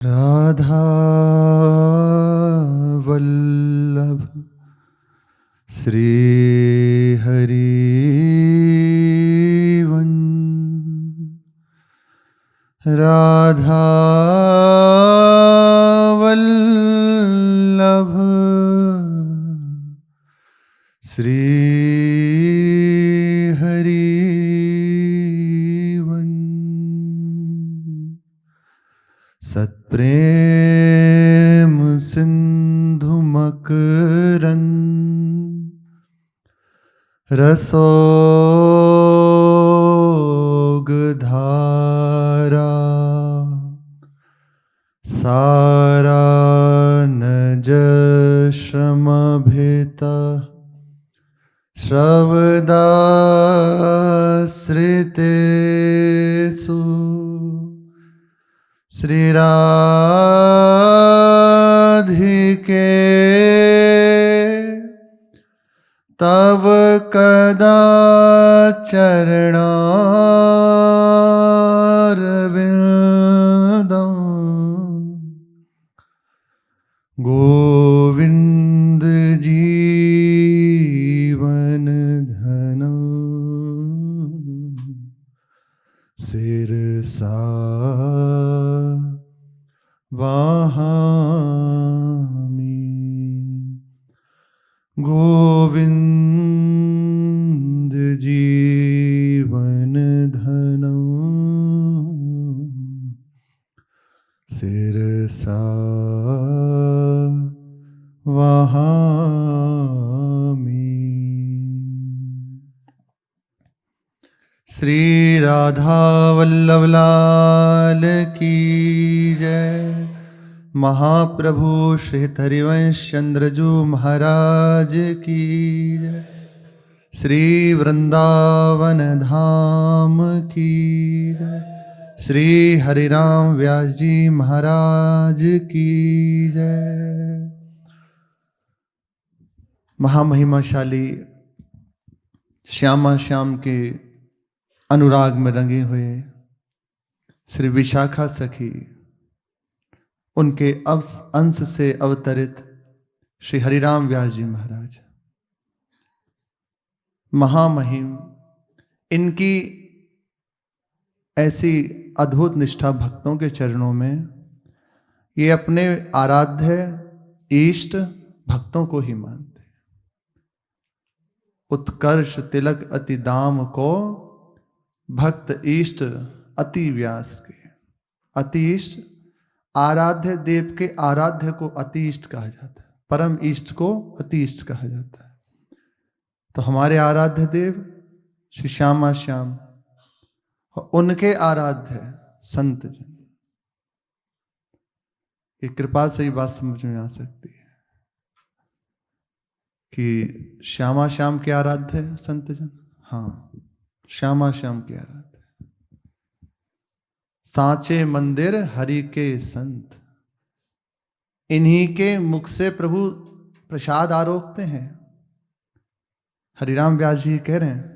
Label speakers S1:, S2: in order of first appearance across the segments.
S1: राधा वल्लभ श्री हरि राधा वल्लभ श्री हरि सत्प्रेम सिंधु मकरंद रसोग धारा सारा नज श्रम भेता श्रवदाश्रितेषु श्री राधिके तव कदा चरणारविंदं गोविंद जीवन धनं सिरसा वाहामि गोविंद जीवन धनं सिरसा वाहामि। श्री राधा वल्लभ लाल की जय। महाप्रभु श्री हरिवंश चंद्रजू महाराज की जय। श्री वृंदावन धाम की जय। श्री हरिराम व्यास जी महाराज की जय। महामहिमाशाली श्यामा श्याम के अनुराग में रंगे हुए श्री विशाखा सखी, उनके अंश से अवतरित श्री हरिराम व्यास जी महाराज महामहिम, इनकी ऐसी अद्भुत निष्ठा भक्तों के चरणों में, ये अपने आराध्य इष्ट भक्तों को ही मानते। उत्कर्ष तिलक अति दाम को भक्त इष्ट अति व्यास के। अति इष्ट आराध्य देव के आराध्य को अति इष्ट कहा जाता है, परम इष्ट को अति इष्ट कहा जाता है। तो हमारे आराध्य देव श्री श्यामा श्याम, उनके आराध्य संत जन, ये कृपा से ही बात समझ में आ सकती है कि श्यामा श्याम के आराध्य संत जन। हाँ, श्यामा श्याम के आराध्य सांचे मंदिर हरि के संत, इन्हीं के मुख से प्रभु प्रसाद आरोगते हैं। हरिराम व्यास जी कह रहे हैं,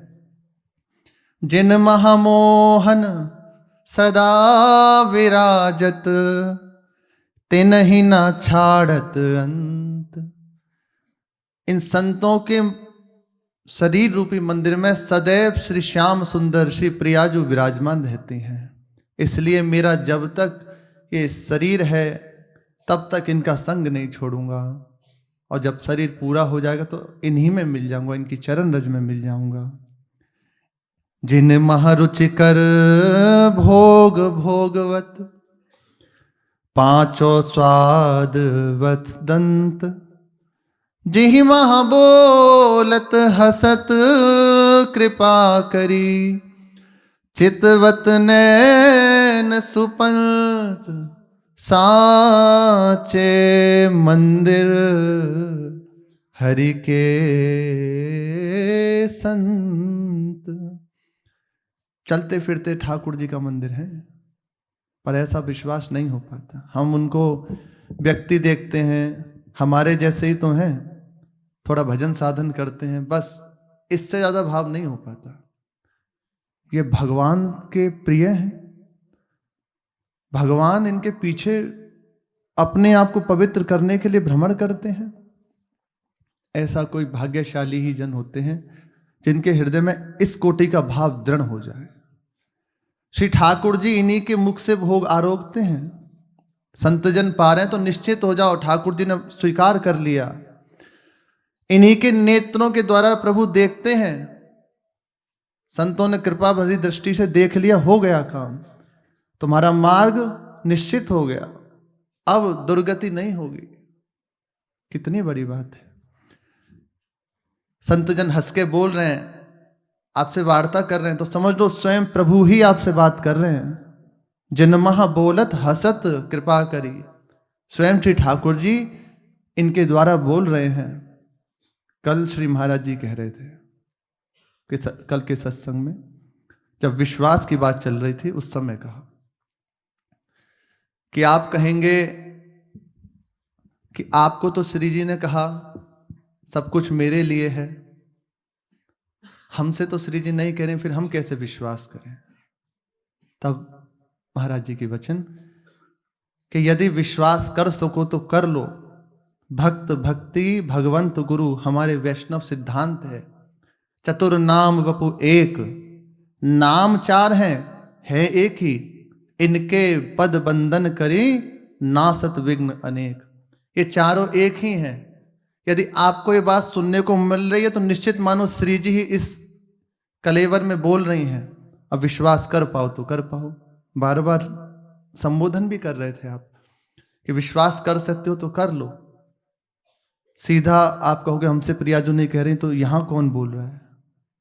S1: जिन महामोहन सदा विराजत, तिन ही ना छाड़त अंत। इन संतों के शरीर रूपी मंदिर में सदैव श्री श्याम सुंदर श्री प्रियाजू विराजमान रहते हैं। इसलिए मेरा जब तक ये शरीर है तब तक इनका संग नहीं छोड़ूंगा, और जब शरीर पूरा हो जाएगा तो इन्हीं में मिल जाऊंगा, इनकी चरण रज में मिल जाऊंगा। जिन महारुचिकर भोग भोगवत, पांचों स्वाद वत्सदंत, जिहि महा बोलत हसत कृपा करी, चितवत नैन सुपंत सांचे मंदिर हरि के संत। चलते फिरते ठाकुर जी का मंदिर है, पर ऐसा विश्वास नहीं हो पाता। हम उनको व्यक्ति देखते हैं, हमारे जैसे ही तो हैं, थोड़ा भजन साधन करते हैं, बस इससे ज्यादा भाव नहीं हो पाता। ये भगवान के प्रिय हैं, भगवान इनके पीछे अपने आप को पवित्र करने के लिए भ्रमण करते हैं। ऐसा कोई भाग्यशाली ही जन होते हैं जिनके हृदय में इस कोटि का भाव दृढ़ हो जाए। श्री ठाकुर जी इन्हीं के मुख से भोग आरोगते हैं। संतजन पा रहे हैं तो निश्चित हो जाओ, ठाकुर जी ने स्वीकार कर लिया। इन्हीं के नेत्रों के द्वारा प्रभु देखते हैं। संतों ने कृपा भरी दृष्टि से देख लिया, हो गया काम, तुम्हारा मार्ग निश्चित हो गया, अब दुर्गति नहीं होगी। कितनी बड़ी बात है। संतजन हंस के बोल रहे हैं, आपसे वार्ता कर रहे हैं, तो समझ लो स्वयं प्रभु ही आपसे बात कर रहे हैं। जिन महा बोलत हसत कृपा करी, स्वयं श्री ठाकुर जी इनके द्वारा बोल रहे हैं। कल श्री महाराज जी कह रहे थे कि कल के सत्संग में जब विश्वास की बात चल रही थी, उस समय कहा कि आप कहेंगे कि आपको तो श्री जी ने कहा सब कुछ मेरे लिए है, हमसे तो श्री जी नहीं कह रहे, फिर हम कैसे विश्वास करें। तब महाराज जी के वचन कि यदि विश्वास कर सको तो कर लो। भक्त भक्ति भगवंत गुरु हमारे वैष्णव सिद्धांत है। चतुर नाम वपु एक, नाम चार हैं, है एक ही। इनके पद बंधन करी नासत विघ्न अनेक। ये चारों एक ही हैं। यदि आपको ये बात सुनने को मिल रही है तो निश्चित मानो श्री जी ही इस कलेवर में बोल रही हैं। अब विश्वास कर पाओ तो कर पाओ। बार बार संबोधन भी कर रहे थे आप कि विश्वास कर सकते हो तो कर लो। सीधा आप कहोगे हमसे प्रियाजू नहीं कह रही, तो यहां कौन बोल रहा है,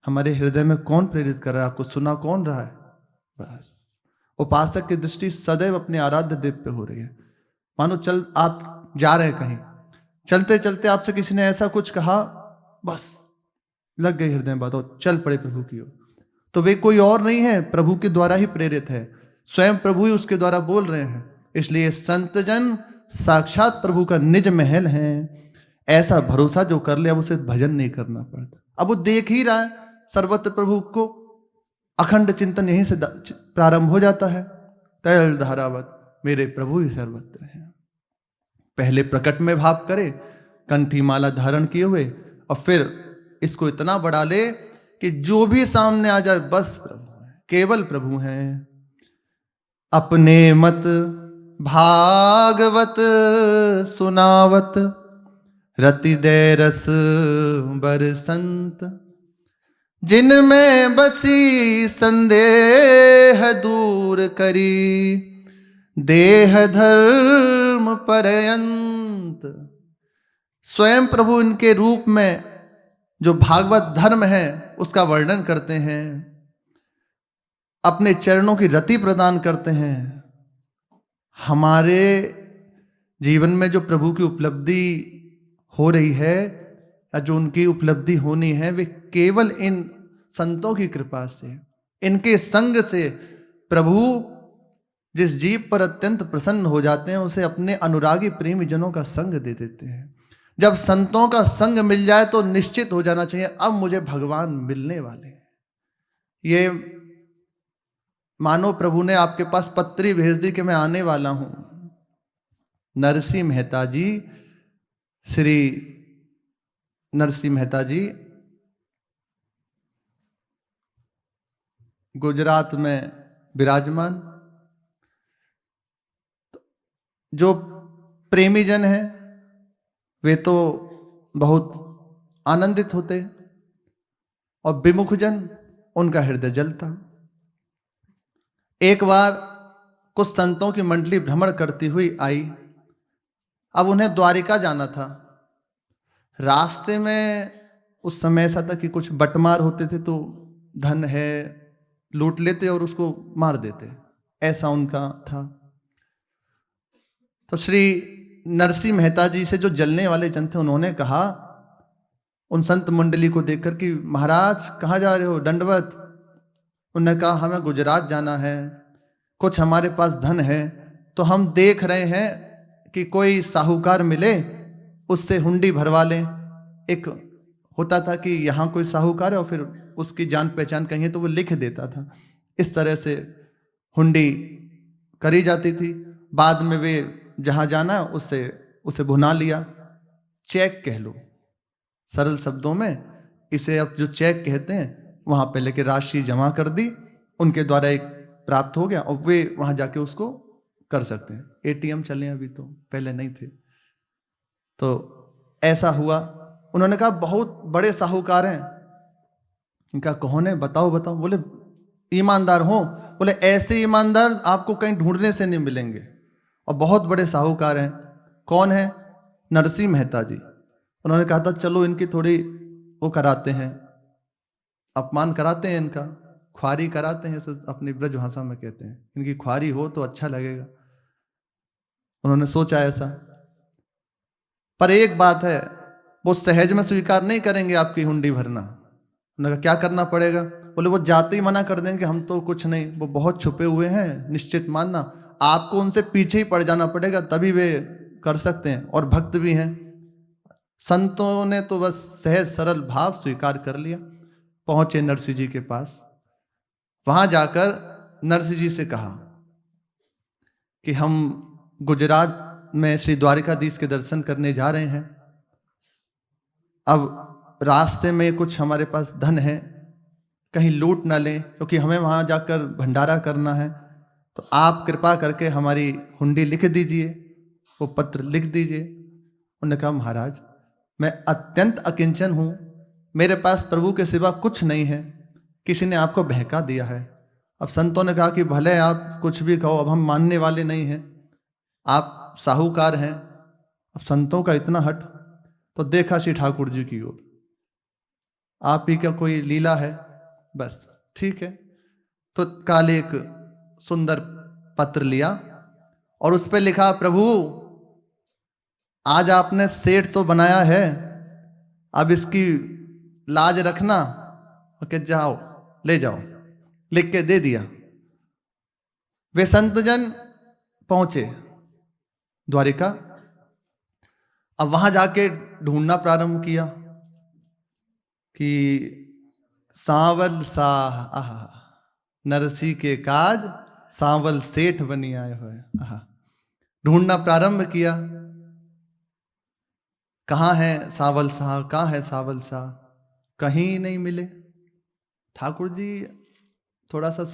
S1: हमारे हृदय में कौन प्रेरित कर रहा है, आपको सुना कौन रहा है। बस उपासक की दृष्टि सदैव अपने आराध्य देव पे हो रही है। मानो चल आप जा रहे हैं कहीं, चलते चलते आपसे किसी ने ऐसा कुछ कहा, बस लग गई हृदय में बात और चल पड़े प्रभु की ओर। तो वे कोई और नहीं है, प्रभु के द्वारा ही प्रेरित है। स्वयं प्रभु ही उसके द्वारा बोल रहे हैं। इसलिए संतजन साक्षात प्रभु का निज महल है। ऐसा भरोसा जो कर ले, अब उसे भजन नहीं करना पड़ता। अब वो देख ही रहा है सर्वत्र प्रभु को। अखंड चिंतन यहीं से प्रारंभ हो जाता है। तैल धारावत मेरे प्रभु ही सर्वत्र हैं। पहले प्रकट में भाव करे, कंठी माला धारण किए हुए, और फिर इसको इतना बढ़ा ले कि जो भी सामने आ जाए बस प्रभु है, केवल प्रभु हैं। अपने मत भागवत सुनावत, रति दे रस बरसंत। जिनमें बसी संदेह दूर करी, देह धर्म पर्यंत। स्वयं प्रभु इनके रूप में जो भागवत धर्म है उसका वर्णन करते हैं, अपने चरणों की रति प्रदान करते हैं। हमारे जीवन में जो प्रभु की उपलब्धि हो रही है या जो उनकी उपलब्धि होनी है, वे केवल इन संतों की कृपा से, इनके संग से प्रभु जिस जीव पर अत्यंत प्रसन्न हो जाते हैं उसे अपने अनुरागी प्रेमी जनों का संग दे देते हैं। जब संतों का संग मिल जाए तो निश्चित हो जाना चाहिए अब मुझे भगवान मिलने वाले हैं। ये मानो प्रभु ने आपके पास पत्री भेज दी कि मैं आने वाला हूं। नरसिंह मेहता जी, श्री नरसिंह मेहता जी गुजरात में विराजमान। जो प्रेमी जन हैं वे तो बहुत आनंदित होते, और विमुख जन उनका हृदय जलता। एक बार कुछ संतों की मंडली भ्रमण करती हुई आई। अब उन्हें द्वारिका जाना था। रास्ते में उस समय ऐसा था कि कुछ बटमार होते थे, तो धन है लूट लेते और उसको मार देते, ऐसा उनका था। तो श्री नरसिंह मेहता जी से जो जलने वाले जन थे, उन्होंने कहा उन संत मंडली को देखकर कि महाराज कहाँ जा रहे हो, दंडवत। उन्होंने कहा हमें गुजरात जाना है, कुछ हमारे पास धन है, तो हम देख रहे हैं कि कोई साहूकार मिले उससे हुंडी भरवा लें। एक होता था कि यहाँ कोई साहूकार है और फिर उसकी जान पहचान कहीं है तो वो लिख देता था। इस तरह से हुंडी करी जाती थी। बाद में वे जहां जाना है उससे उसे भुना लिया। चेक कह लो सरल शब्दों में, इसे अब जो चेक कहते हैं वहां पे लेके राशि जमा कर दी, उनके द्वारा एक प्राप्त हो गया और वे वहां जाके उसको कर सकते हैं। एटीएम चले अभी तो, पहले नहीं थे। तो ऐसा हुआ। उन्होंने कहा बहुत बड़े साहूकार हैं। इनका कौन है, बताओ बताओ। बोले ईमानदार हो। बोले ऐसे ईमानदार आपको कहीं ढूंढने से नहीं मिलेंगे और बहुत बड़े साहूकार हैं। कौन है? नरसिंह मेहता जी। उन्होंने कहा था चलो इनकी थोड़ी वो कराते हैं, अपमान कराते हैं इनका, ख्वारी कराते हैं, अपनी ब्रज भाषा में कहते हैं, इनकी ख्वारी हो तो अच्छा लगेगा। उन्होंने सोचा ऐसा। पर एक बात है, वो सहज में स्वीकार नहीं करेंगे आपकी हुंडी भरना। उन्होंने कहा क्या करना पड़ेगा? बोले वो जाते ही मना कर देंगे हम तो कुछ नहीं, वो बहुत छुपे हुए हैं, निश्चित मानना। आपको उनसे पीछे ही पड़ जाना पड़ेगा तभी वे कर सकते हैं, और भक्त भी हैं। संतों ने तो बस सहज सरल भाव स्वीकार कर लिया। पहुंचे नरसिंह जी के पास। वहां जाकर नरसिंह जी से कहा कि हम गुजरात में श्री द्वारिकाधीश के दर्शन करने जा रहे हैं। अब रास्ते में कुछ हमारे पास धन है, कहीं लूट ना लें, क्योंकि हमें वहां जाकर भंडारा करना है। तो आप कृपा करके हमारी हुंडी लिख दीजिए, वो पत्र लिख दीजिए। उन्होंने कहा महाराज मैं अत्यंत अकिंचन हूं, मेरे पास प्रभु के सिवा कुछ नहीं है, किसी ने आपको बहका दिया है। अब संतों ने कहा कि भले आप कुछ भी कहो, अब हम मानने वाले नहीं हैं, आप साहूकार हैं। अब संतों का इतना हट। तो देखा श्री ठाकुर जी की ओर, आप ही का कोई लीला है, बस ठीक है। तो काल एक सुंदर पत्र लिया और उस पर लिखा प्रभु आज आपने सेठ तो बनाया है, अब इसकी लाज रखना, कि जाओ ले जाओ। लिख के दे दिया। वे संतजन पहुंचे द्वारिका। अब वहां जाके ढूंढना प्रारंभ किया कि सांवल साह आह नरसी के काज, सांवल सेठ बनी आए हुए। आह ढूंढना प्रारंभ किया, कहाँ है सांवल शाह, कहाँ है सांवल शाह, कहीं नहीं मिले। ठाकुर जी थोड़ा सा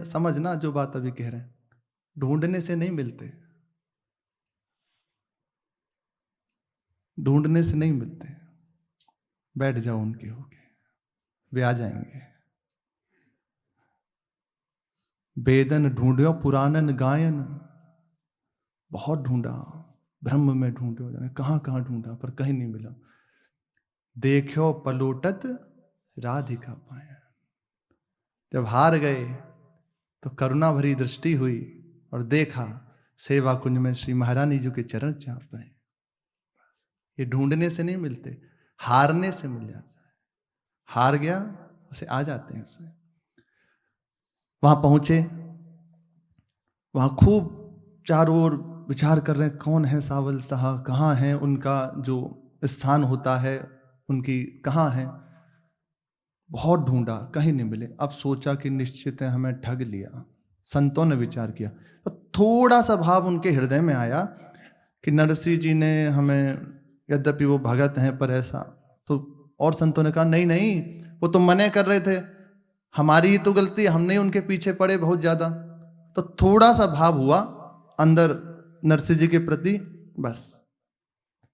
S1: समझना जो बात अभी कह रहे हैं, ढूंढने से नहीं मिलते, ढूंढने से नहीं मिलते। बैठ जाओ उनके होके, वे आ जाएंगे। वेदन ढूंढो पुराणन गायन, बहुत ढूंढा, ब्रह्म में ढूंढो, जाने कहां कहां ढूंढा पर कहीं नहीं मिला। देखो पलोटत राधिका पाया। जब हार गए तो करुणा भरी दृष्टि हुई और देखा सेवा कुंज में श्री महारानी जी के चरण चाप रहे। ये ढूंढने से नहीं मिलते, हारने से मिल जाता है। हार गया उसे आ जाते हैं उसमें। वहां पहुंचे, वहां खूब चारों ओर विचार कर रहे हैं कौन है सांवल शाह, कहाँ है उनका जो स्थान होता है, उनकी कहाँ है। बहुत ढूंढा, कहीं नहीं मिले। अब सोचा कि निश्चित है हमें ठग लिया। संतों ने विचार किया तो थोड़ा सा भाव उनके हृदय में आया कि नरसिंह जी ने हमें, यद्यपि वो भगत हैं पर ऐसा तो। और संतों ने कहा नहीं नहीं, वो तो मने कर रहे थे, हमारी ही तो गलती, हमने उनके पीछे पड़े बहुत ज्यादा। तो थोड़ा सा भाव हुआ अंदर नरसिंह जी के प्रति, बस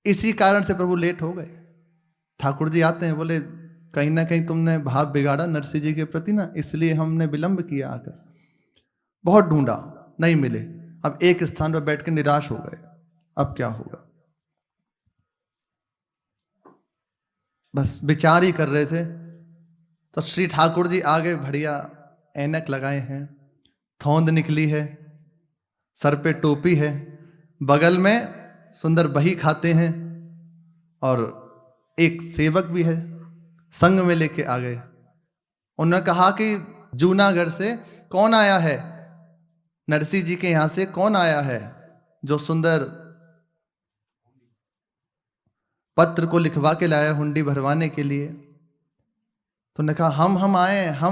S1: इसी कारण से प्रभु लेट हो गए। ठाकुर जी आते हैं, बोले कहीं ना कहीं तुमने भाव बिगाड़ा नरसिंह जी के प्रति ना, इसलिए हमने विलंब किया आकर। बहुत ढूंढा, नहीं मिले। अब एक स्थान पर बैठ कर निराश हो गए, अब क्या होगा। बस विचार ही कर रहे थे तो श्री ठाकुर जी आगे बढ़िया ऐनक लगाए हैं, थौंद निकली है, सर पे टोपी है, बगल में सुंदर बही खाते हैं और एक सेवक भी है, संग में लेके आ गए। उन्होंने कहा कि जूनागढ़ से कौन आया है, नरसिंह जी के यहां से कौन आया है जो सुंदर पत्र को लिखवा के लाया हुंडी भरवाने के लिए। तो उन्होंने कहा हम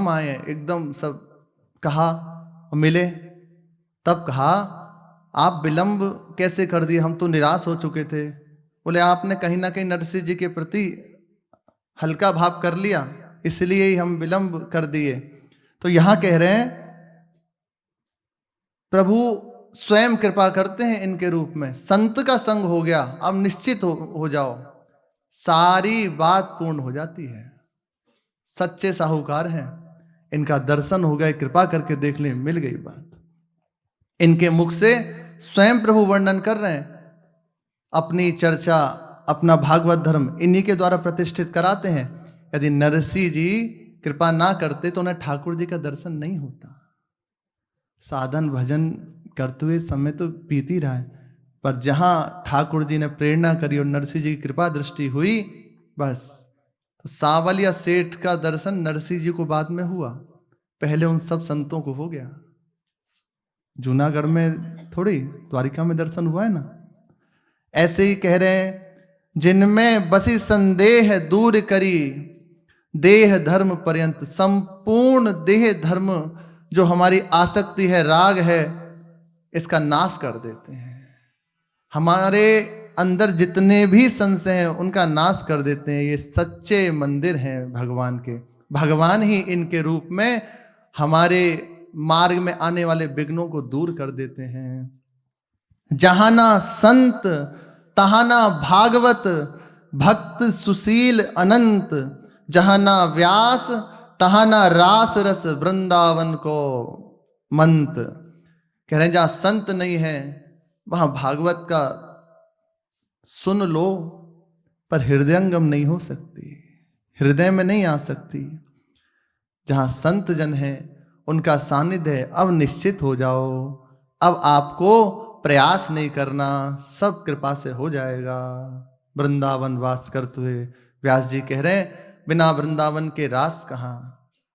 S1: आए, एकदम सब कहा और मिले। तब कहा आप विलंब कैसे कर दिए, हम तो निराश हो चुके थे। बोले आपने कहीं ना कहीं नरसिंह जी के प्रति हल्का भाव कर लिया, इसलिए ही हम विलंब कर दिए। तो यहां कह रहे हैं प्रभु स्वयं कृपा करते हैं इनके रूप में। संत का संग हो गया, अब निश्चित हो जाओ, सारी बात पूर्ण हो जाती है। सच्चे साहूकार हैं, इनका दर्शन हो गया, कृपा करके देख लें, मिल गई बात। इनके मुख से स्वयं प्रभु वर्णन कर रहे हैं, अपनी चर्चा, अपना भागवत धर्म इन्हीं के द्वारा प्रतिष्ठित कराते हैं। यदि नरसिंह जी कृपा ना करते तो उन्हें ठाकुर जी का दर्शन नहीं होता। साधन भजन करते हुए समय तो बीत ही रहा है, पर जहां ठाकुर जी ने प्रेरणा करी और नरसिंह जी की कृपा दृष्टि हुई, बस तो सावलिया सेठ का दर्शन नरसिंह जी को बाद में हुआ, पहले उन सब संतों को हो गया। जूनागढ़ में थोड़ी, द्वारिका में दर्शन हुआ है ना। ऐसे ही कह रहे हैं, जिनमें बसी संदेह दूर करी, देह धर्म पर्यंत, संपूर्ण देह धर्म जो हमारी आसक्ति है, राग है, इसका नाश कर देते हैं। हमारे अंदर जितने भी संशय हैं उनका नाश कर देते हैं। ये सच्चे मंदिर हैं भगवान के। भगवान ही इनके रूप में हमारे मार्ग में आने वाले विघ्नों को दूर कर देते हैं। जहां ना संत तहां ना भागवत, भक्त सुशील अनंत, जहां ना व्यास तहां ना रास रस, वृंदावन को मंत। कह रहे हैं जहां संत नहीं है वहां भागवत का सुन लो, पर हृदयंगम नहीं हो सकती, हृदय में नहीं आ सकती। जहां संत जन है उनका सानिध्य है, अब निश्चित हो जाओ, अब आपको प्रयास नहीं करना, सब कृपा से हो जाएगा। वृंदावन वास करते हुए व्यास जी कह रहे हैं, बिना वृंदावन के रास कहाँ,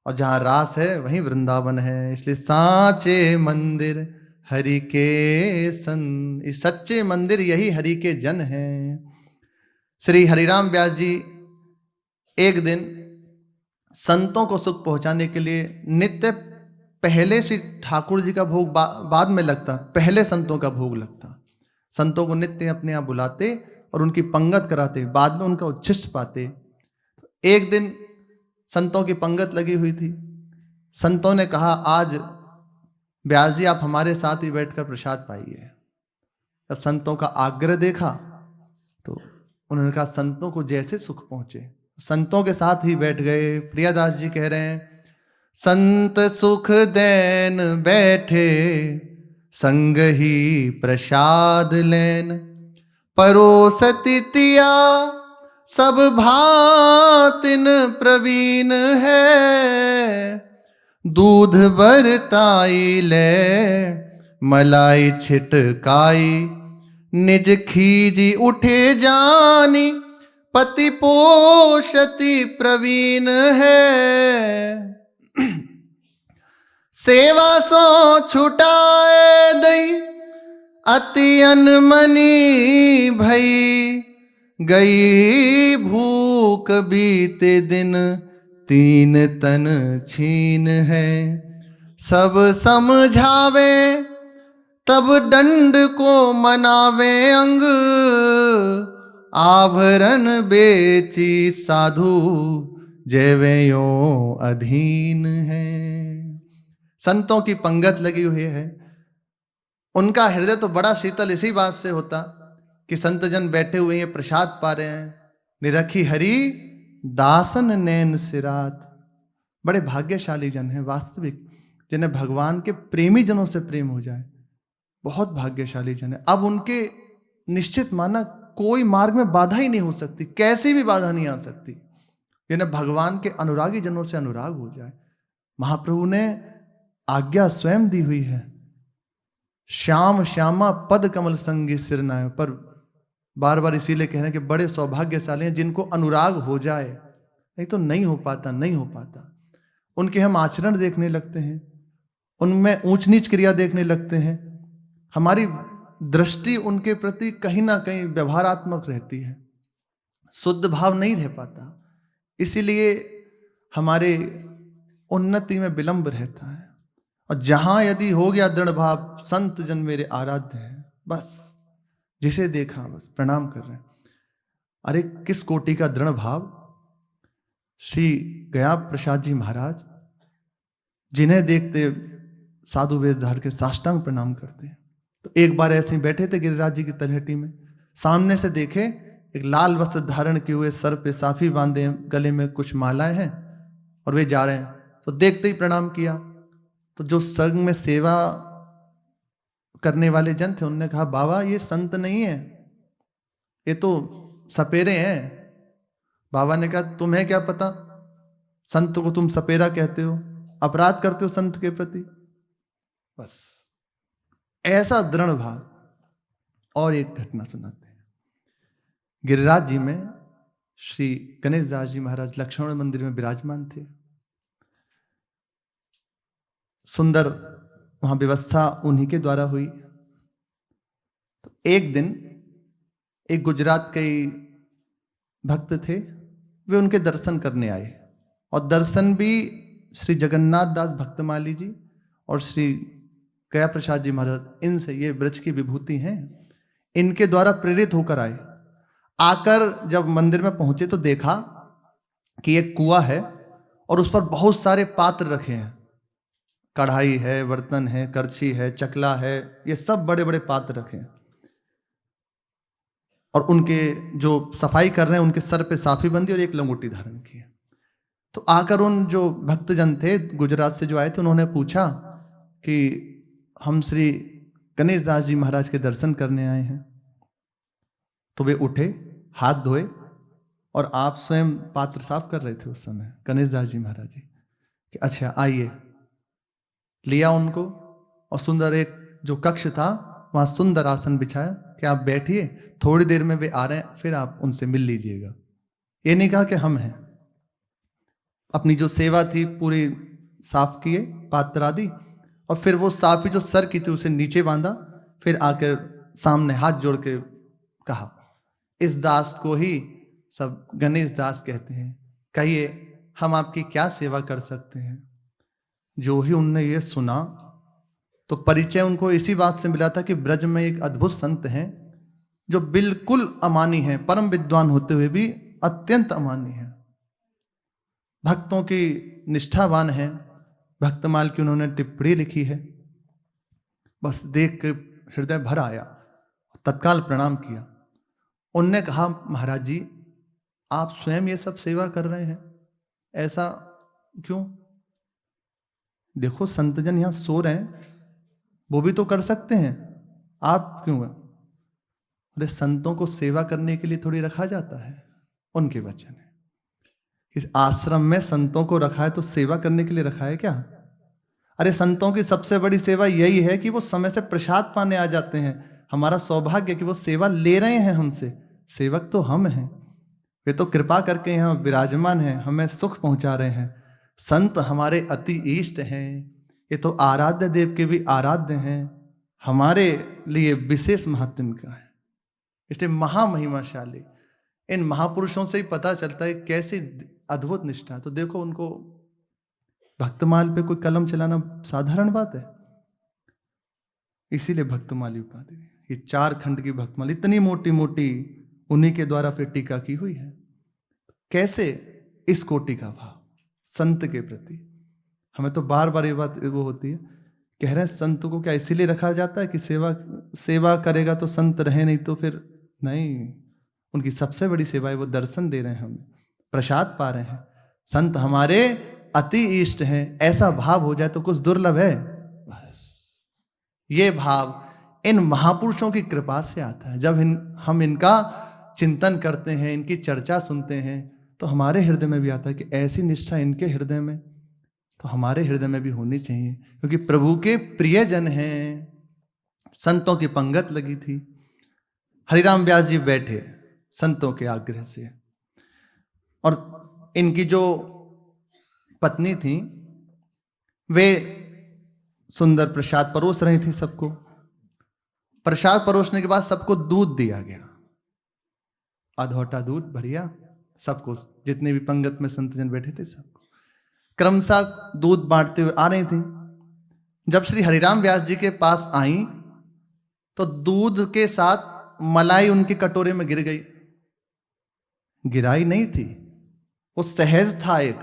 S1: और जहां रास है वहीं वृंदावन है। इसलिए साचे मंदिर हरि के सन, इस सच्चे मंदिर यही हरि के जन हैं। श्री हरिराम व्यास जी एक दिन संतों को सुख पहुंचाने के लिए नित्य पहले श्री ठाकुर जी का भोग बाद में लगता, पहले संतों का भोग लगता। संतों को नित्य अपने यहाँ बुलाते और उनकी पंगत कराते, बाद में उनका उच्छिष्ट पाते। एक दिन संतों की पंगत लगी हुई थी। संतों ने कहा, आज व्यास जी आप हमारे साथ ही बैठकर प्रसाद पाइए। जब संतों का आग्रह देखा तो उन्होंने कहा, संतों को जैसे सुख पहुंचे संतों के साथ ही बैठ गए। प्रियादास जी कह रहे हैं, संत सुख देन बैठे, संग ही प्रसाद लेन, परोसति तिया सब भातिन प्रवीण है, दूध बरताई ले मलाई छिटकाई, निज खीजी उठे जानी, पति पोषति प्रवीण है, सेवा सो छुटाए दई, अति अनमनी भई, गई भूख बीते दिन, तीन तन छीन है, सब समझावे तब दंड को मनावे अंग, आभरण बेची साधु जैवेयों अधीन है। संतों की पंगत लगी हुई है, उनका हृदय तो बड़ा शीतल इसी बात से होता कि संत जन बैठे हुए हैं, प्रसाद पा रहे हैं। निरखी हरि दासन नैन सिरात, बड़े भाग्यशाली जन हैं वास्तविक, जिन्हें भगवान के प्रेमी जनों से प्रेम हो जाए, बहुत भाग्यशाली जन है। अब उनके निश्चित माना कोई मार्ग में बाधा ही नहीं हो सकती, कैसी भी बाधा नहीं आ सकती, जिन्हें भगवान के अनुरागी जनों से अनुराग हो जाए। महाप्रभु ने आज्ञा स्वयं दी हुई है, श्याम श्यामा पद कमल संगी सिरनाए, पर बार बार इसीलिए कह रहे हैं कि बड़े सौभाग्यशाली हैं जिनको अनुराग हो जाए, नहीं तो नहीं हो पाता, नहीं हो पाता। उनके हम आचरण देखने लगते हैं, उनमें ऊंच नीच क्रिया देखने लगते हैं, हमारी दृष्टि उनके प्रति कहीं ना कहीं व्यवहारात्मक रहती है, शुद्ध भाव नहीं रह पाता। इसीलिए हमारे उन्नति में विलंब रहता है। और जहां यदि हो गया दृढ़ भाव, संत जन मेरे आराध्य हैं, बस जिसे देखा बस प्रणाम कर रहे हैं। अरे किस कोटि का दृढ़ भाव! श्री गया प्रसाद जी महाराज जिन्हें देखते साधु वेश धार के साष्टांग प्रणाम करते हैं। तो एक बार ऐसे ही बैठे थे गिरिराज जी की तलहटी में, सामने से देखे एक लाल वस्त्र धारण किए हुए, सर पे साफी बांधे, गले में कुछ मालाएं हैं और वे जा रहे हैं। तो देखते ही प्रणाम किया। तो जो संग में सेवा करने वाले जन थे उन्होंने कहा, बाबा ये संत नहीं है, ये तो सपेरे हैं। बाबा ने कहा, तुम्हें क्या पता, संत को तुम सपेरा कहते हो, अपराध करते हो संत के प्रति। बस ऐसा दृढ़ भाव। और एक घटना सुनाते हैं। गिरिराज जी में श्री गणेश दास जी महाराज लक्ष्मण मंदिर में विराजमान थे। सुंदर वहां व्यवस्था उन्हीं के द्वारा हुई। तो एक दिन एक गुजरात के भक्त थे, वे उनके दर्शन करने आए। और दर्शन भी श्री जगन्नाथ दास भक्तमाली जी और श्री गया प्रसाद जी महाराज, इनसे, ये ब्रज की विभूति हैं, इनके द्वारा प्रेरित होकर आए। आकर जब मंदिर में पहुंचे तो देखा कि एक कुआं है और उस पर बहुत सारे पात्र रखे हैं। कढ़ाई है, बर्तन है, करछी है, चकला है, ये सब बड़े बड़े पात्र रखे हैं। और उनके जो सफाई कर रहे हैं उनके सर पे साफी बंदी और एक लंगोटी धारण की है। तो आकर उन जो भक्तजन थे गुजरात से जो आए थे, उन्होंने पूछा कि हम श्री गणेश दास जी महाराज के दर्शन करने आए हैं। तो वे उठे, हाथ धोए और आप स्वयं पात्र साफ कर रहे थे उस समय गणेश दास जी महाराज जी कि अच्छा आइए। लिया उनको और सुंदर एक जो कक्ष था वहां सुंदर आसन बिछाया कि आप बैठिए, थोड़ी देर में वे आ रहे हैं, फिर आप उनसे मिल लीजिएगा। ये नहीं कहा कि हम हैं। अपनी जो सेवा थी पूरी साफ किए पात्र आदि, और फिर वो साफी जो सर की थी उसे नीचे बांधा, फिर आकर सामने हाथ जोड़ के कहा, इस दास को ही सब गणेश दास कहते हैं, कहिए हम आपकी क्या सेवा कर सकते हैं। जो ही उनने ये सुना तो परिचय उनको इसी बात से मिला था कि ब्रज में एक अद्भुत संत हैं जो बिल्कुल अमानी हैं, परम विद्वान होते हुए भी अत्यंत अमानी हैं, भक्तों की निष्ठावान हैं। भक्तमाल की उन्होंने टिप्पणी लिखी है। बस देख के हृदय भर आया, तत्काल प्रणाम किया। उनने कहा, महाराज जी आप स्वयं ये सब सेवा कर रहे हैं, ऐसा क्यों? देखो संतजन यहां सो रहे हैं, वो भी तो कर सकते हैं, आप क्यों? अरे संतों को सेवा करने के लिए थोड़ी रखा जाता है, उनके वचन है। इस आश्रम में संतों को रखा है तो सेवा करने के लिए रखा है क्या? अरे संतों की सबसे बड़ी सेवा यही है कि वो समय से प्रसाद पाने आ जाते हैं। हमारा सौभाग्य कि वो सेवा ले रहे हैं हमसे, सेवक तो हम हैं, वे तो कृपा करके यहाँ विराजमान हैं, हमें सुख पहुंचा रहे हैं। संत हमारे अति इष्ट हैं, ये तो आराध्य देव के भी आराध्य हैं, हमारे लिए विशेष महत्व का है, इसलिए महामहिमाशाली। इन महापुरुषों से ही पता चलता है कैसी अद्भुत निष्ठा। तो देखो उनको भक्तमाल पे कोई कलम चलाना साधारण बात है, इसीलिए भक्तमाली उपाधि। ये 4 खंड की भक्तमाल इतनी मोटी मोटी उन्हीं के द्वारा फिर टीका की हुई है। कैसे इस कोटि का भाव संत के प्रति। हमें तो बार बार ये बात वो होती है, कह रहे हैं संत को क्या इसीलिए रखा जाता है कि सेवा करेगा तो संत रहे, नहीं तो फिर नहीं। उनकी सबसे बड़ी सेवा है वो दर्शन दे रहे हैं, हमें प्रसाद पा रहे हैं, संत हमारे अति इष्ट हैं, ऐसा भाव हो जाए तो कुछ दुर्लभ है। बस ये भाव इन महापुरुषों की कृपा से आता है। जब हम इनका चिंतन करते हैं, इनकी चर्चा सुनते हैं, तो हमारे हृदय में भी आता है कि ऐसी निष्ठा इनके हृदय में तो हमारे हृदय में भी होनी चाहिए, क्योंकि प्रभु के प्रियजन हैं। संतों की पंगत लगी थी, हरिराम व्यास जी बैठे संतों के आग्रह से, और इनकी जो पत्नी थी वे सुंदर प्रसाद परोस रही थी सबको। प्रसाद परोसने के बाद सबको दूध दिया गया, आधोटा दूध बढ़िया, सबको, जितने भी पंगत में संतजन बैठे थे सबको क्रमशः दूध बांटते हुए आ रही थी। जब श्री हरिराम व्यास जी के पास आई तो दूध के साथ मलाई उनके कटोरे में गिर गई। गिराई नहीं थी, वो सहज था, एक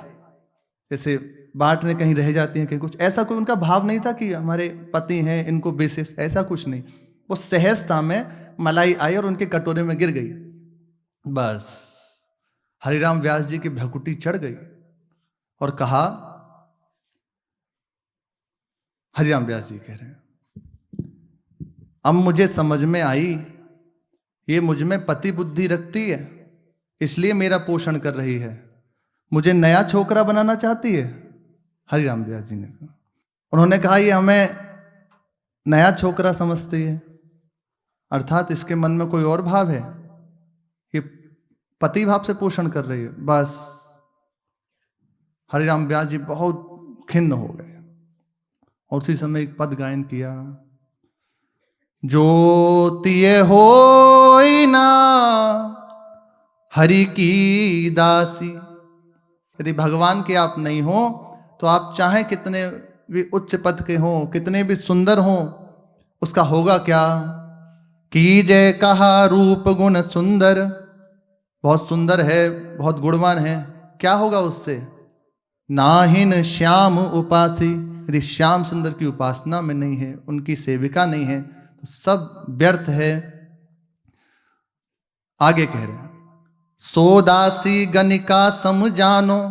S1: जैसे बाट में कहीं रह जाती है कहीं कुछ, ऐसा कोई उनका भाव नहीं था कि हमारे पति हैं इनको विशेष, ऐसा कुछ नहीं। वो सहजता में मलाई आई और उनके कटोरे में गिर गई। बस हरिराम व्यास जी की भ्रकुटी चढ़ गई और कहा, हरिराम व्यास जी कह रहे हैं, अब मुझे समझ में आई ये मुझ में पति बुद्धि रखती है, इसलिए मेरा पोषण कर रही है, मुझे नया छोकरा बनाना चाहती है। हरिराम व्यास जी ने कहा, उन्होंने कहा ये हमें नया छोकरा समझती है, अर्थात इसके मन में कोई और भाव है, ये पति भाव से पोषण कर रही है। बस हरिराम व्यास जी बहुत खिन्न हो गए और उसी समय एक पद गायन किया, जो तिये होई ना हरि की दासी। यदि भगवान के आप नहीं हो तो आप चाहे कितने भी उच्च पद के हों, कितने भी सुंदर हों, उसका होगा क्या? कीजे कहा रूप गुण सुंदर, बहुत सुंदर है, बहुत गुणवान है, क्या होगा उससे? नाहिन श्याम उपासी, यदि श्याम सुंदर की उपासना में नहीं है, उनकी सेविका नहीं है, तो सब व्यर्थ है। आगे कह रहे हैं, सोदासी गणिका समझानो,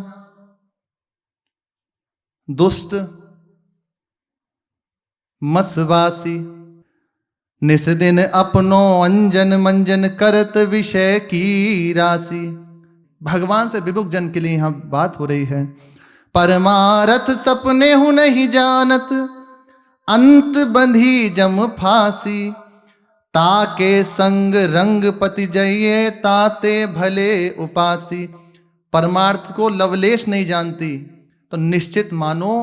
S1: दुष्ट मसवासी, निस दिन अपनो अंजन मंजन करत विषय की राशि। भगवान से विमुख जन के लिए यहां बात हो रही है। परमारथ सपने हूं नहीं जानत, अंत बंधी जम फांसी, ताके संग रंग पति जइए, ताते भले उपासी। परमार्थ को लवलेश नहीं जानती तो निश्चित मानो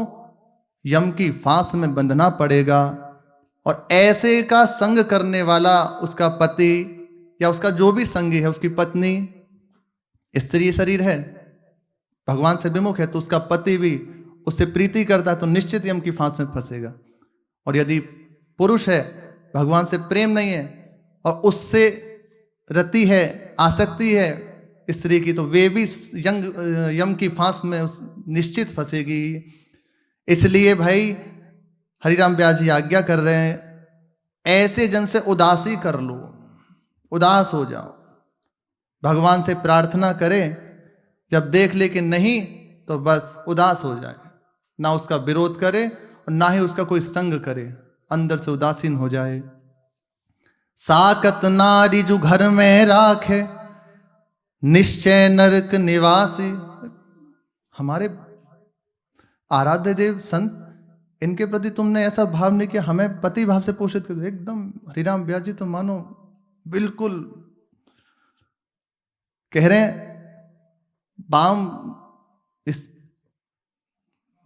S1: यम की फांस में बंधना पड़ेगा। और ऐसे का संग करने वाला उसका पति या उसका जो भी संगी है, उसकी पत्नी स्त्री शरीर है, भगवान से विमुख है, तो उसका पति भी उससे प्रीति करता है तो निश्चित यम की फांस में फंसेगा। और यदि पुरुष है, भगवान से प्रेम नहीं है और उससे रति है, आसक्ति है स्त्री की, तो वे भी यम की फांस में निश्चित फंसेगी। इसलिए भाई हरिराम व्यास जी आज्ञा कर रहे हैं, ऐसे जन से उदासी कर लो, उदास हो जाओ, भगवान से प्रार्थना करें, जब देख ले कि नहीं तो बस उदास हो जाए, ना उसका विरोध करे और ना ही उसका कोई संग करे, अंदर से उदासीन हो जाए। साकत नारी जो घर में राखे, निश्चय नरक निवासी। हमारे आराध्य देव संत, इनके प्रति तुमने ऐसा भाव नहीं किया, हमें पति भाव से पोषित कर। एकदम हरिराम व्यास जी तो मानो बिल्कुल कह रहे हैं,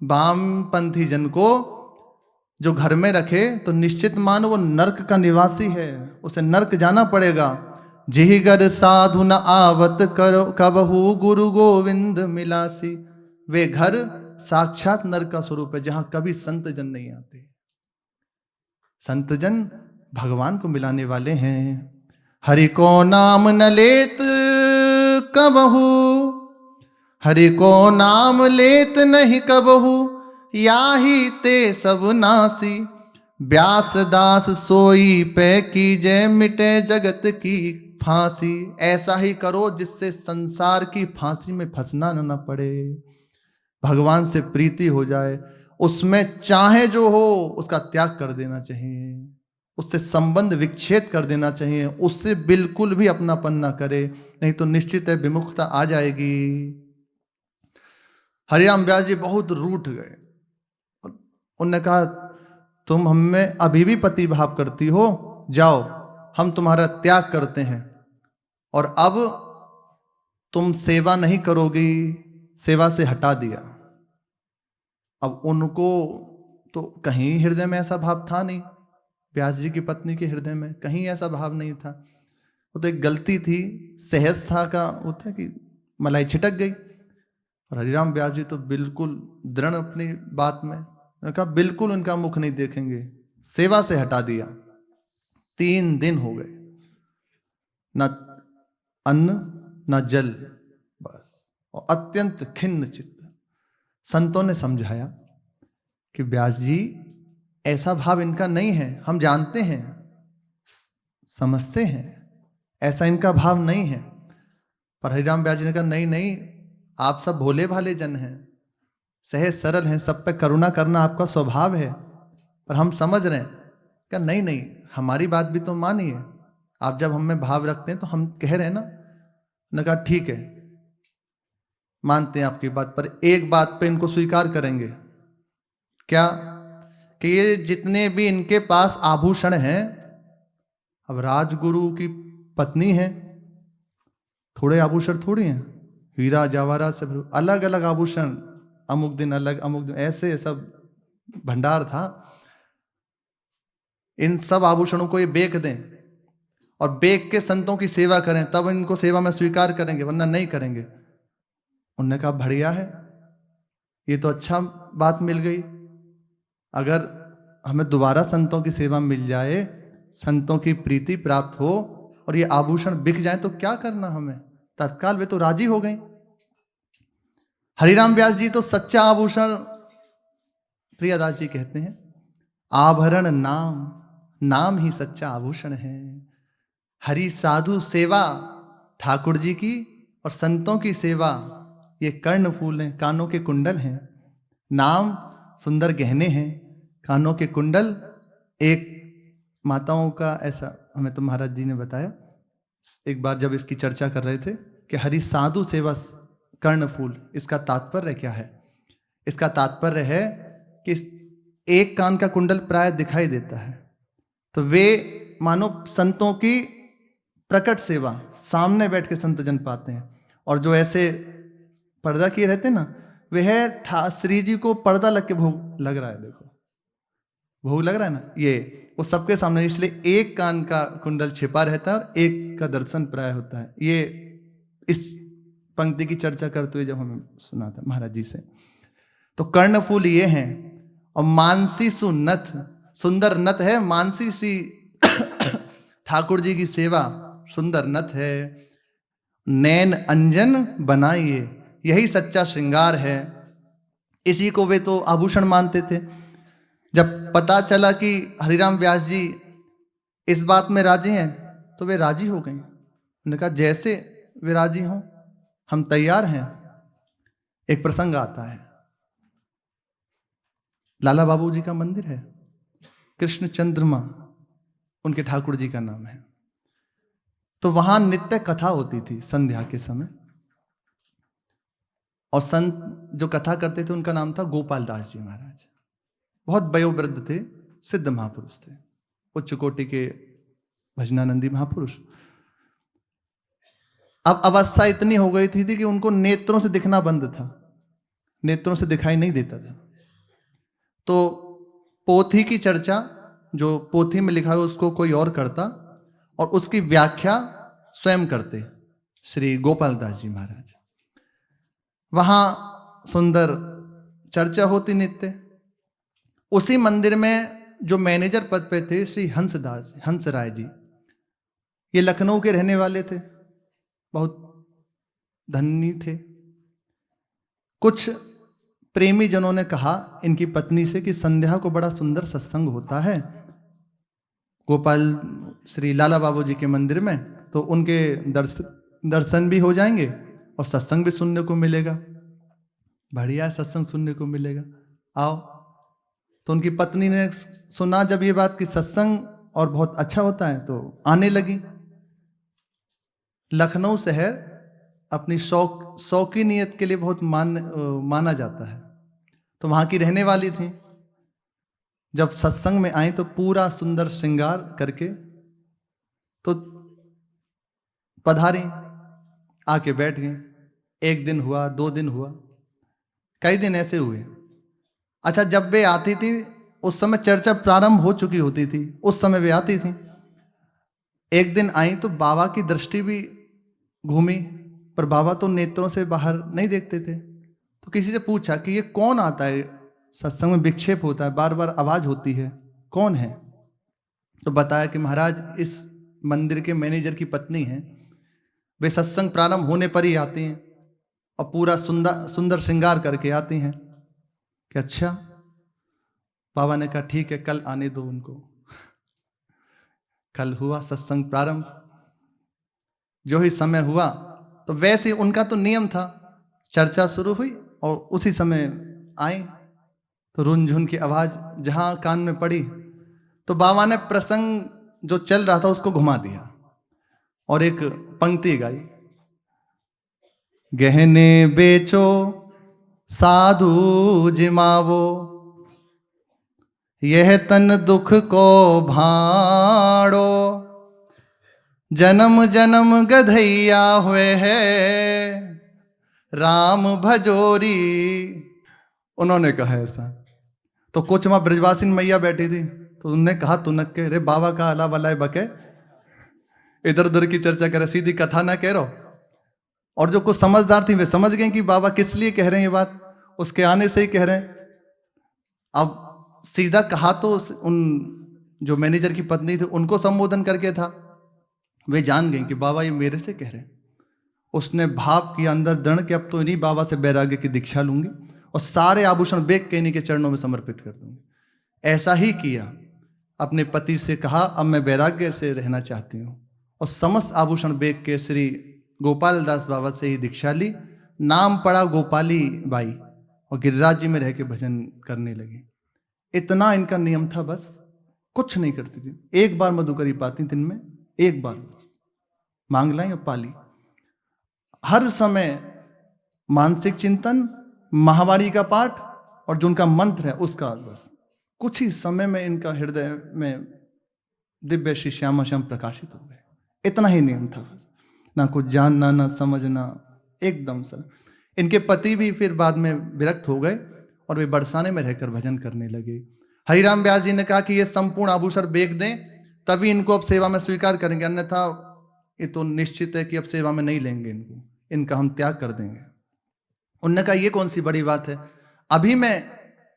S1: वामपंथी जन को जो घर में रखे तो निश्चित मानो वो नरक का निवासी है, उसे नरक जाना पड़ेगा। जिहिगर साधु न आवत करो कबहू गुरु गोविंद मिलासी। वे घर साक्षात नरक का स्वरूप है, जहां कभी संत जन नहीं आते। संत जन भगवान को मिलाने वाले हैं। हरि को नाम न लेत कबहू, हरि को नाम लेत नहीं कबहू, याही ते सब नासी। व्यास दास सोई पे कीजे, मिटे जगत की फांसी। ऐसा ही करो जिससे संसार की फांसी में फंसना न पड़े, भगवान से प्रीति हो जाए। उसमें चाहे जो हो उसका त्याग कर देना चाहिए, उससे संबंध विच्छेद कर देना चाहिए, उससे बिल्कुल भी अपनापन ना करे, नहीं तो निश्चित है विमुखता आ जाएगी। हरिराम व्यास जी बहुत रूठ गए। उन्होंने कहा, तुम हमें अभी भी पति भाव करती हो, जाओ हम तुम्हारा त्याग करते हैं, और अब तुम सेवा नहीं करोगी, सेवा से हटा दिया। अब उनको तो कहीं हृदय में ऐसा भाव था नहीं, व्यास जी की पत्नी के हृदय में कहीं ऐसा भाव नहीं था। वो तो एक गलती थी, सहजता का होता है कि मलाई छिटक गई। और हरिराम व्यास जी तो बिल्कुल दृढ़ अपनी बात में, उन्होंने कहा बिल्कुल उनका मुख नहीं देखेंगे, सेवा से हटा दिया। 3 दिन हो गए, न अन्न न जल, बस, और अत्यंत खिन्न चित्त। संतों ने समझाया कि व्यास जी ऐसा भाव इनका नहीं है, हम जानते हैं, समझते हैं, ऐसा इनका भाव नहीं है। पर हरिराम व्यास जी ने कहा नहीं नहीं, आप सब भोले भाले जन हैं, सहज सरल हैं, सब पे करुणा करना आपका स्वभाव है, पर हम समझ रहे हैं। क्या नहीं नहीं, हमारी बात भी तो मानिए, आप जब हम में भाव रखते हैं तो हम कह रहे हैं ना। ने कहा ठीक है, मानते हैं आपकी बात, पर एक बात पे इनको स्वीकार करेंगे। क्या? कि ये जितने भी इनके पास आभूषण हैं, अब राजगुरु की पत्नी है, थोड़े आभूषण थोड़ी हैं, हीरा जवाहरात से अलग अलग आभूषण, अमुक दिन अलग, अमुक दिन ऐसे सब भंडार था। इन सब आभूषणों को ये बेच दें और बेच के संतों की सेवा करें, तब इनको सेवा में स्वीकार करेंगे, वरना नहीं करेंगे। उन्होंने कहा बढ़िया है, ये तो अच्छा बात मिल गई। अगर हमें दोबारा संतों की सेवा मिल जाए, संतों की प्रीति प्राप्त हो और ये आभूषण बिक जाए तो क्या करना हमें। तत्काल वे तो राजी हो गई। हरिराम व्यास जी तो सच्चा आभूषण, प्रियदास जी कहते हैं, आभरण नाम, नाम ही सच्चा आभूषण है। हरि साधु सेवा ठाकुर जी की और संतों की सेवा, ये कर्ण फूल हैं, कानों के कुंडल हैं। नाम सुंदर गहने हैं, कानों के कुंडल। एक माताओं का ऐसा, हमें तो महाराज जी ने बताया एक बार जब इसकी चर्चा कर रहे थे कि हरि साधु सेवा कर्ण फूल, इसका तात्पर्य क्या है? इसका तात्पर्य है कि एक कान का कुंडल प्राय दिखाई देता है, तो वे मानो संतों की प्रकट सेवा सामने बैठ के संत जन पाते हैं। और जो ऐसे पर्दा किए रहते हैं ना, वह श्री जी को पर्दा लग के भोग लग रहा है, देखो भोग लग रहा है ना, ये वो सबके सामने, इसलिए एक कान का कुंडल छिपा रहता है और एक का दर्शन प्राय होता है। ये इस पंक्ति की चर्चा करते हुए जब हमें सुना था महाराज जी से। तो कर्णफूल ये हैं, और मानसी सुनथ, सुंदर नथ है, मानसी श्री ठाकुर जी की सेवा सुंदर नथ है। नैन अंजन बनाइए, यही सच्चा श्रृंगार है। इसी को वे तो आभूषण मानते थे। जब पता चला कि हरिराम व्यास जी इस बात में राजी हैं, तो वे राजी हो गए। उन्होंने कहा जैसे वे राजी हों हम तैयार हैं। एक प्रसंग आता है, लाला बाबू जी का मंदिर है, कृष्ण चंद्रमा उनके ठाकुर जी का नाम है। तो वहां नित्य कथा होती थी संध्या के समय, और संत जो कथा करते थे उनका नाम था गोपाल दास जी महाराज। बहुत वयोवृद्ध थे, सिद्ध महापुरुष थे, उच्च कोटि के भजनानंदी महापुरुष। अब अवस्था इतनी हो गई थी कि उनको नेत्रों से दिखना बंद था, नेत्रों से दिखाई नहीं देता था। तो पोथी की चर्चा, जो पोथी में लिखा है उसको कोई और करता, और उसकी व्याख्या स्वयं करते श्री गोपाल दास जी महाराज। वहां सुंदर चर्चा होती नित्य। उसी मंदिर में जो मैनेजर पद पे थे श्री हंस राय जी, ये लखनऊ के रहने वाले थे, बहुत धनी थे। कुछ प्रेमी जनों ने कहा इनकी पत्नी से कि संध्या को बड़ा सुंदर सत्संग होता है गोपाल श्री लाला बाबू जी के मंदिर में, तो उनके दर्शन भी हो जाएंगे और सत्संग भी सुनने को मिलेगा। बढ़िया सत्संग सुनने को मिलेगा, आओ। तो उनकी पत्नी ने सुना जब ये बात कि सत्संग और बहुत अच्छा होता है, तो आने लगी। लखनऊ शहर अपनी शौकी नियत के लिए बहुत माना जाता है, तो वहां की रहने वाली थी। जब सत्संग में आई तो पूरा सुंदर श्रृंगार करके तो पधारी, आके बैठ गई। 1 दिन हुआ, 2 दिन हुआ, कई दिन ऐसे हुए। अच्छा, जब वे आती थी उस समय चर्चा प्रारंभ हो चुकी होती थी, उस समय वे आती थी। एक दिन आई तो बाबा की दृष्टि भी घूमी, पर बाबा तो नेत्रों से बाहर नहीं देखते थे। तो किसी से पूछा कि ये कौन आता है, सत्संग में विक्षेप होता है, बार बार आवाज होती है, कौन है? तो बताया कि महाराज इस मंदिर के मैनेजर की पत्नी हैं, वे सत्संग प्रारंभ होने पर ही आती हैं और पूरा सुंदर सुंदर श्रृंगार करके आती हैं। कि अच्छा। बाबा ने कहा ठीक है, कल आने दो उनको। कल हुआ सत्संग प्रारंभ। जो ही समय हुआ तो वैसे उनका तो नियम था, चर्चा शुरू हुई और उसी समय आए तो रुनझुन की आवाज जहां कान में पड़ी तो बाबा ने प्रसंग जो चल रहा था उसको घुमा दिया और एक पंक्ति गाई, गहने बेचो साधु जिमावो, यह तन दुख को भाड़ो, जन्म जन्म गधैया हुए है राम भजोरी। उन्होंने कहा ऐसा। तो कुछ वहां ब्रजवासिन मैया बैठी थी तो उनने कहा तुनक के रे बाबा का अला वलाय बके, इधर उधर की चर्चा करे, सीधी कथा ना कह रहो। और जो कुछ समझदार थी वे समझ गए कि बाबा किस लिए कह रहे हैं ये बात, उसके आने से ही कह रहे हैं। अब सीधा कहा तो उन जो मैनेजर की पत्नी थी उनको संबोधन करके था, वे जान गए कि बाबा ये मेरे से कह रहे हैं। उसने भाव किया अंदर दृढ़ कि अब तो इन्हीं बाबा से वैराग्य की दीक्षा लूंगी और सारे आभूषण बेच के इन्हीं के चरणों में समर्पित कर दूंगी। ऐसा ही किया, अपने पति से कहा अब मैं वैराग्य से रहना चाहती हूँ और समस्त आभूषण बेच के श्री गोपाल दास बाबा से ही दीक्षा ली। नाम पड़ा गोपाली बाई और गिरिराज जी में रह के भजन करने लगी। इतना इनका नियम था, बस कुछ नहीं करती थी। एक बार मधुकरी पाती दिन में, एक बार बस मांग लाई और पाली। हर समय मानसिक चिंतन, महावाणी का पाठ और जो उनका मंत्र है उसका बस। कुछ ही समय में इनका हृदय में दिव्य श्री श्यामा श्याम प्रकाशित हो गए। इतना ही नियम था बस, ना कुछ जानना ना समझना, एकदम सर। इनके पति भी फिर बाद में विरक्त हो गए और वे बरसाने में रहकर भजन करने लगे। हरिराम व्यास जी ने कहा कि ये संपूर्ण आभूषण बेच दें तभी इनको अब सेवा में स्वीकार करेंगे, अन्यथा ये तो निश्चित है कि अब सेवा में नहीं लेंगे इनको, इनका हम त्याग कर देंगे। उन्होंने कहा ये कौन सी बड़ी बात है, अभी मैं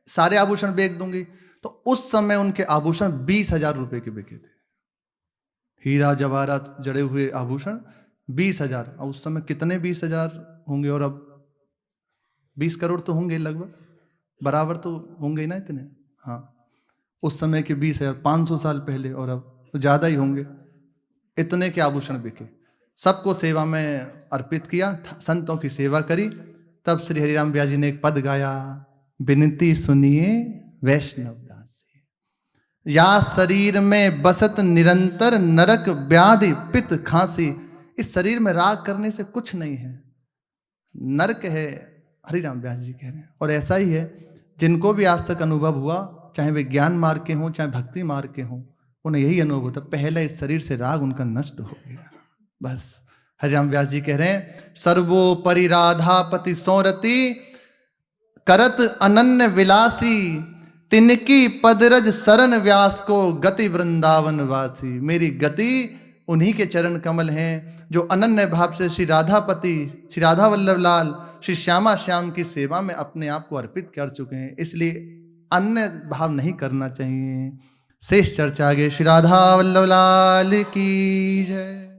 S1: सारे आभूषण बेच दूंगी। तो उस समय उनके आभूषण 20,000 रुपए के बिके थे। हीरा जवाहरात जड़े हुए आभूषण 20,000। और उस समय कितने 20,000 होंगे, और अब 20 करोड़ तो होंगे लगभग, बराबर तो होंगे ही ना इतने। हाँ, उस समय के 20,000 500 साल पहले, और अब तो ज्यादा ही होंगे। इतने के आभूषण बिके, सबको सेवा में अर्पित किया, संतों की सेवा करी। तब श्री हरिराम व्यास जी ने एक पद गाया, विनती सुनिए वैष्णव दास, या शरीर में बसत निरंतर नरक व्याधि पित्त खांसी। इस शरीर में राग करने से कुछ नहीं है, नरक है, हरिराम व्यास जी कह रहे हैं। और ऐसा ही है, जिनको भी आज तक अनुभव हुआ, चाहे वे ज्ञान मार्ग के हों चाहे भक्ति मार्ग के हों, उन्हें यही अनुभव होता, पहले इस शरीर से राग उनका नष्ट हो गया। बस हरिराम व्यास जी कह रहे हैं, सर्वोपरि राधापति सौरति करत अनन्य विलासी, तिनकी पदरज शरण व्यास को गति वृंदावन वासी। मेरी गति उन्हीं के चरण कमल हैं जो अनन्य भाव से श्री राधापति, श्री राधा वल्लभ लाल, श्री श्यामा श्याम की सेवा में अपने आप को अर्पित कर चुके हैं। इसलिए अन्य भाव नहीं करना चाहिए। शेष चर्चा आगे। श्री राधा वल्लभ लाल की जय।